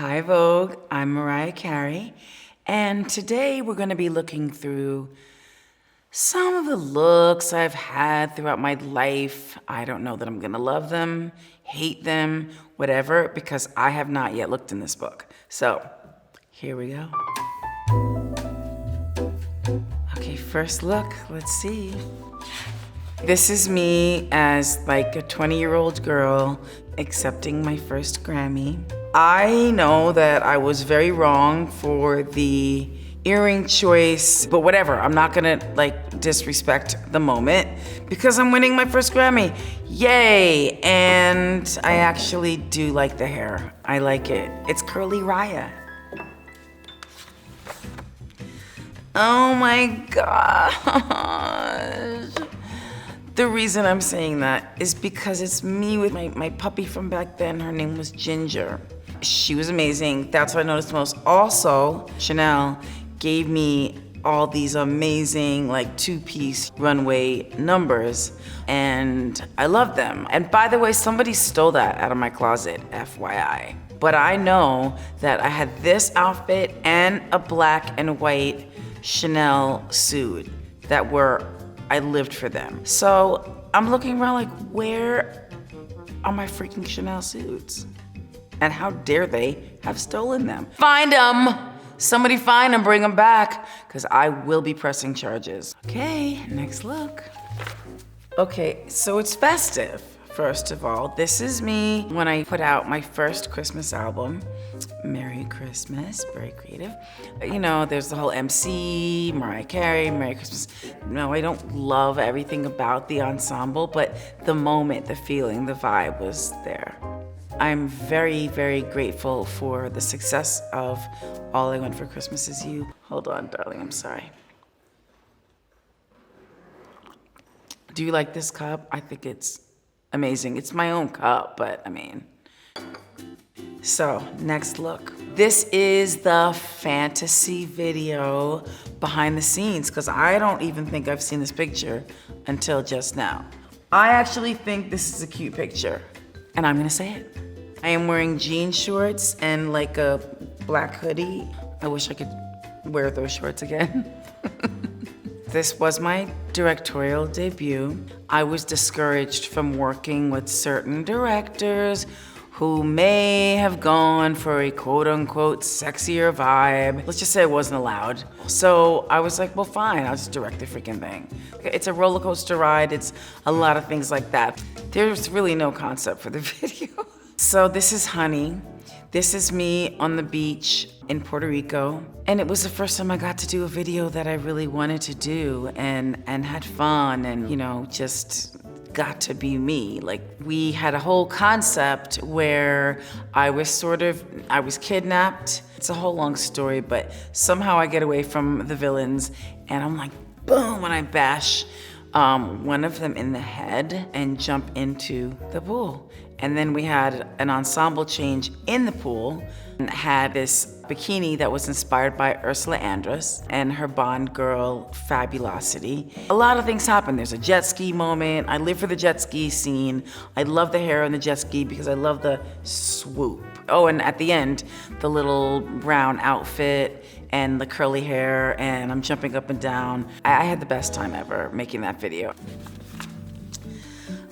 Hi Vogue, I'm Mariah Carey, and today we're going to be looking through some of the looks I've had throughout my life. I don't know that I'm going to love them, hate them, whatever, because I have not yet looked in this book. So, here we go. Okay, first look, let's see. This is me as like a 20-year-old girl accepting my first Grammy. I know that I was very wrong for the earring choice, but whatever, I'm not gonna like disrespect the moment because I'm winning my first Grammy. Yay! And I actually do like the hair. I like it. It's curly Raya. Oh my gosh. The reason I'm saying that is because it's me with my puppy from back then. Her name was Ginger. She was amazing. That's what I noticed most. Also, Chanel gave me all these amazing like two-piece runway numbers and I love them. And by the way, somebody stole that out of my closet, FYI. But I know that I had this outfit and a black and white Chanel suit that I lived for them. So I'm looking around like, where are my freaking Chanel suits? And how dare they have stolen them? Find them! Somebody find them, bring them back, because I will be pressing charges. Okay, next look. Okay, so it's festive, first of all. This is me when I put out my first Christmas album. Merry Christmas, very creative. You know, there's the whole MC, Mariah Carey, Merry Christmas. No, I don't love everything about the ensemble, but the moment, the feeling, the vibe was there. I'm very, very grateful for the success of All I Want for Christmas Is You. Hold on, darling, I'm sorry. Do you like this cup? I think it's amazing. It's my own cup, but I mean. So, next look. This is the fantasy video behind the scenes, because I don't even think I've seen this picture until just now. I actually think this is a cute picture, and I'm gonna say it. I am wearing jean shorts and like a black hoodie. I wish I could wear those shorts again. This was my directorial debut. I was discouraged from working with certain directors who may have gone for a quote-unquote sexier vibe. Let's just say I wasn't allowed. So I was like, well, fine, I'll just direct the freaking thing. It's a roller coaster ride. It's a lot of things like that. There's really no concept for the video. So this is Honey. This is me on the beach in Puerto Rico. And it was the first time I got to do a video that I really wanted to do and had fun and, you know, just got to be me. Like, we had a whole concept where I was kidnapped. It's a whole long story, but somehow I get away from the villains and I'm like, boom, and I bash one of them in the head and jump into the pool. And then we had an ensemble change in the pool and had this bikini that was inspired by Ursula Andress and her Bond girl, Fabulosity. A lot of things happen. There's a jet ski moment. I live for the jet ski scene. I love the hair on the jet ski because I love the swoop. Oh, and at the end, the little brown outfit and the curly hair, and I'm jumping up and down. I had the best time ever making that video.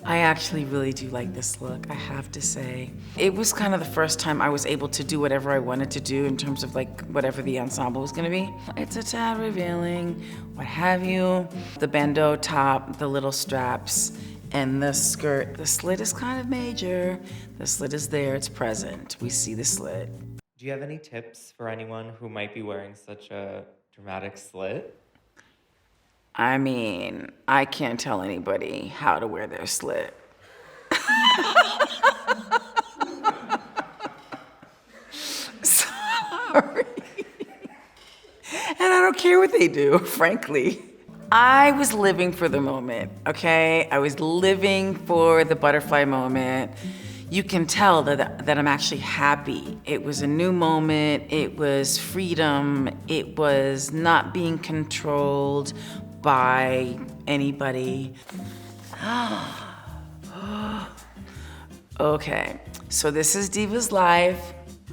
I actually really do like this look, I have to say. It was kind of the first time I was able to do whatever I wanted to do in terms of like whatever the ensemble was gonna be. It's a tad revealing, what have you. The bandeau top, the little straps, and the skirt. The slit is kind of major. The slit is there, it's present. We see the slit. Do you have any tips for anyone who might be wearing such a dramatic slit? I mean, I can't tell anybody how to wear their slit. Sorry. And I don't care what they do, frankly. I was living for the moment, okay? I was living for the butterfly moment. You can tell that I'm actually happy. It was a new moment, it was freedom, it was not being controlled by anybody. Okay, so this is Divas Live.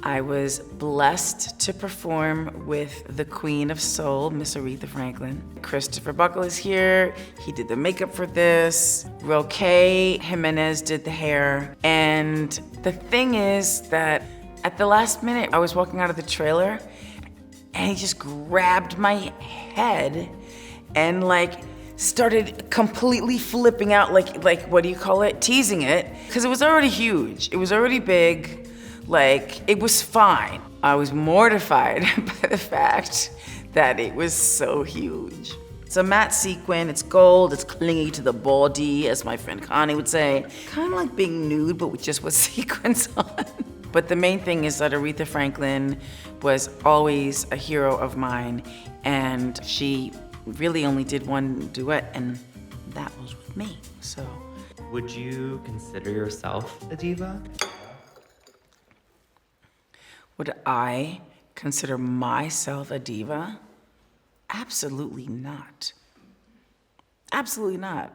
I was blessed to perform with the Queen of Soul, Miss Aretha Franklin. Christopher Buckle is here. He did the makeup for this. Roque Jimenez did the hair. And the thing is that at the last minute, I was walking out of the trailer and he just grabbed my head and like started completely flipping out, like what do you call it? Teasing it, because it was already huge. It was already big. Like, it was fine. I was mortified by the fact that it was so huge. It's a matte sequin, it's gold, it's clingy to the body, as my friend Connie would say. Kind of like being nude, but with just with sequins on. But the main thing is that Aretha Franklin was always a hero of mine, and she really only did one duet, and that was with me, so. Would you consider yourself a diva? Would I consider myself a diva? Absolutely not. Absolutely not.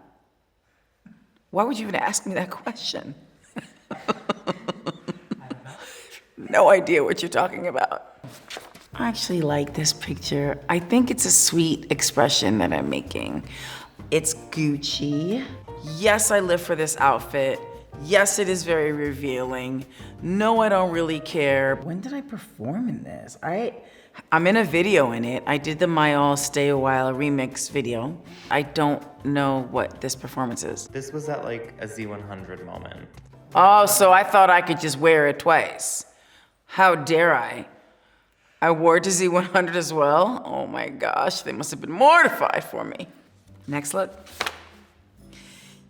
Why would you even ask me that question? No idea what you're talking about. I actually like this picture. I think it's a sweet expression that I'm making. It's Gucci. Yes, I live for this outfit. Yes, it is very revealing. No, I don't really care. When did I perform in this? I'm in a video in it. I did the My All Stay a While remix video. I don't know what this performance is. This was at like a Z100 moment. Oh, so I thought I could just wear it twice. How dare I? I wore it to Z100 as well? Oh my gosh, they must have been mortified for me. Next look.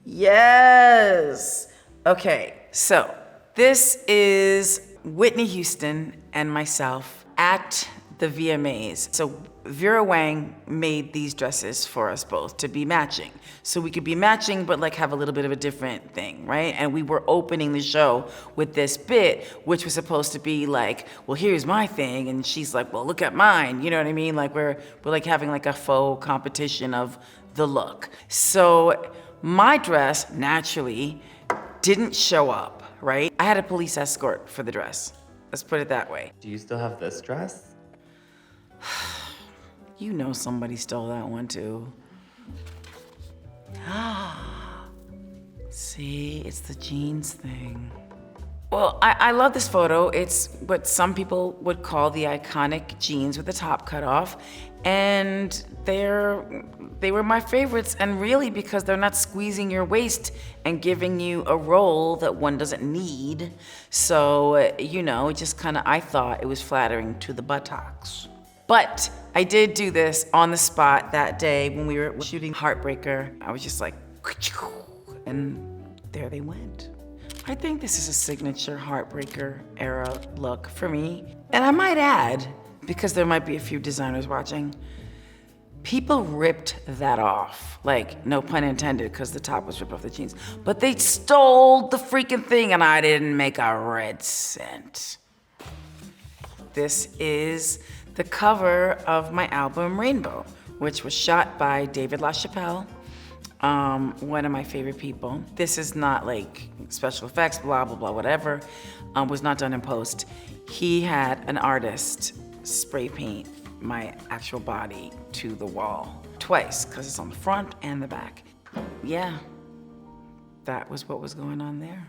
Yes. Okay, so this is Whitney Houston and myself at the VMAs. So Vera Wang made these dresses for us both to be matching. So we could be matching, but like have a little bit of a different thing, right? And we were opening the show with this bit, which was supposed to be like, well, here's my thing. And she's like, well, look at mine. You know what I mean? Like we're like having like a faux competition of the look. So my dress, naturally, didn't show up, right? I had a police escort for the dress. Let's put it that way. Do you still have this dress? You know somebody stole that one too. See, it's the jeans thing. Well, I love this photo. It's what some people would call the iconic jeans with the top cut off. And they were my favorites, and really because they're not squeezing your waist and giving you a roll that one doesn't need. So, you know, just kind of, I thought it was flattering to the buttocks. But I did do this on the spot that day when we were shooting Heartbreaker. I was just like, and there they went. I think this is a signature Heartbreaker era look for me. And I might add, because there might be a few designers watching, people ripped that off. Like, no pun intended, because the top was ripped off the jeans. But they stole the freaking thing and I didn't make a red cent. This is the cover of my album Rainbow, which was shot by David LaChapelle, one of my favorite people. This is not like special effects, blah, blah, blah, whatever. Was not done in post. He had an artist spray paint my actual body to the wall twice, because it's on the front and the back. Yeah, that was what was going on there.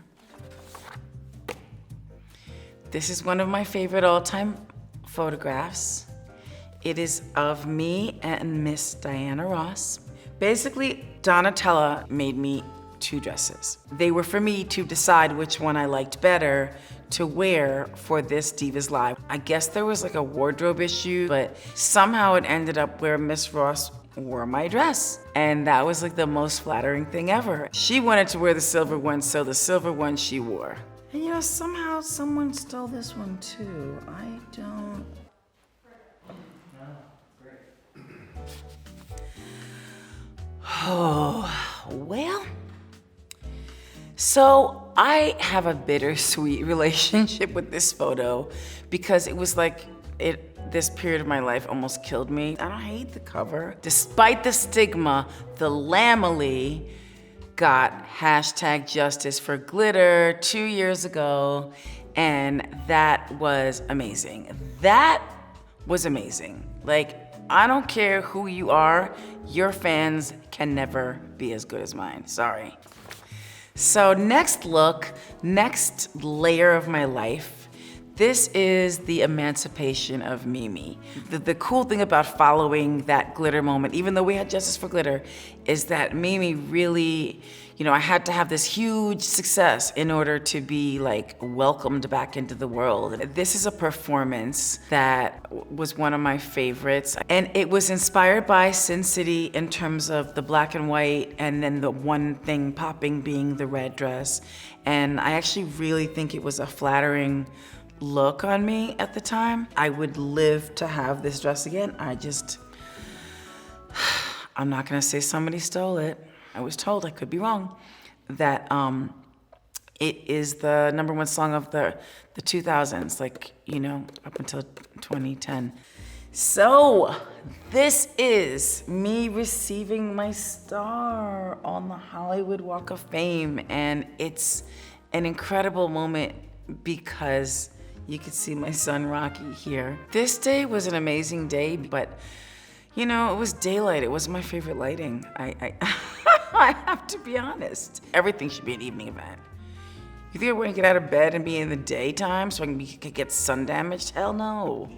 This is one of my favorite all-time photographs. It is of me and Miss Diana Ross. Basically, Donatella made me two dresses. They were for me to decide which one I liked better to wear for this Divas Live. I guess there was like a wardrobe issue, but somehow it ended up where Miss Ross wore my dress. And that was like the most flattering thing ever. She wanted to wear the silver one, so the silver one she wore. And you know, somehow someone stole this one too. I don't. Oh, well. So I have a bittersweet relationship with this photo because it was like this period of my life almost killed me. I don't hate the cover. Despite the stigma, the Lamely got #justice for glitter 2 years ago, And that was amazing. That was amazing. Like, I don't care who you are, your fans can never be as good as mine. Sorry. So next look, next layer of my life. This is the emancipation of Mimi. The cool thing about following that glitter moment, even though we had Justice for Glitter, is that Mimi really, you know, I had to have this huge success in order to be like welcomed back into the world. This is a performance that was one of my favorites. And it was inspired by Sin City in terms of the black and white, and then the one thing popping being the red dress. And I actually really think it was a flattering look on me at the time. I would live to have this dress again. I'm not gonna say somebody stole it. I was told, I could be wrong, that it is the #1 song of the 2000s, like, you know, up until 2010. So this is me receiving my star on the Hollywood Walk of Fame, and it's an incredible moment because you could see my son Rocky here. This day was an amazing day, but you know, it was daylight. It wasn't my favorite lighting. I have to be honest. Everything should be an evening event. You think I want to get out of bed and be in the daytime so I can get sun damaged? Hell no.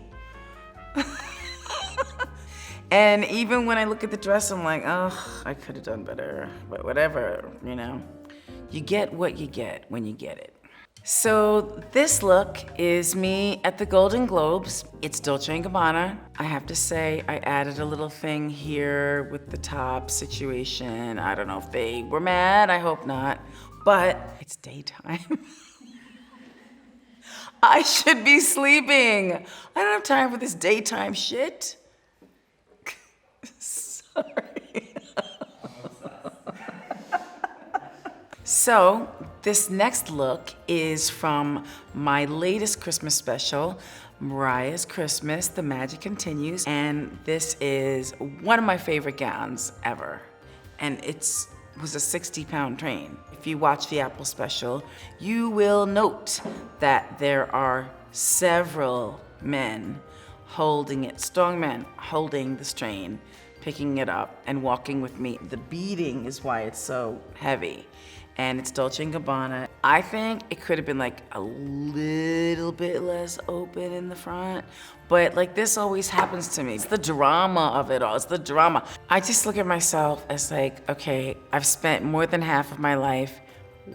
And even when I look at the dress, I'm like, oh, I could have done better, but whatever, you know. You get what you get when you get it. So this look is me at the Golden Globes. It's Dolce & Gabbana. I have to say, I added a little thing here with the top situation. I don't know if they were mad, I hope not, but it's daytime. I should be sleeping. I don't have time for this daytime shit. Sorry. So, this next look is from my latest Christmas special, Mariah's Christmas, The Magic Continues, and this is one of my favorite gowns ever. And it was a 60-pound train. If you watch the Apple special, you will note that there are several men holding it, strong men holding the strain, picking it up and walking with me. The beading is why it's so heavy. And it's Dolce & Gabbana. I think it could have been like a little bit less open in the front, but like this always happens to me. It's the drama of it all, it's the drama. I just look at myself as like, okay, I've spent more than half of my life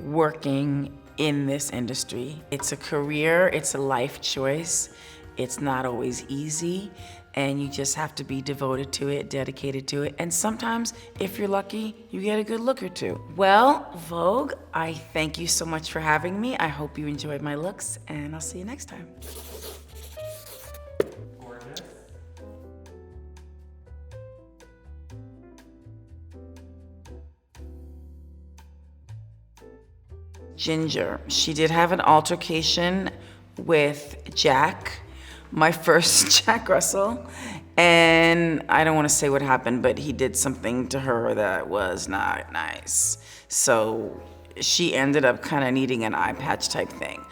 working in this industry. It's a career, it's a life choice. It's not always easy, and you just have to be devoted to it, dedicated to it. And sometimes, if you're lucky, you get a good look or two. Well, Vogue, I thank you so much for having me. I hope you enjoyed my looks, and I'll see you next time. Gorgeous. Ginger, she did have an altercation with Jack, my first Jack Russell, and I don't want to say what happened, but he did something to her that was not nice. So she ended up kind of needing an eye patch type thing.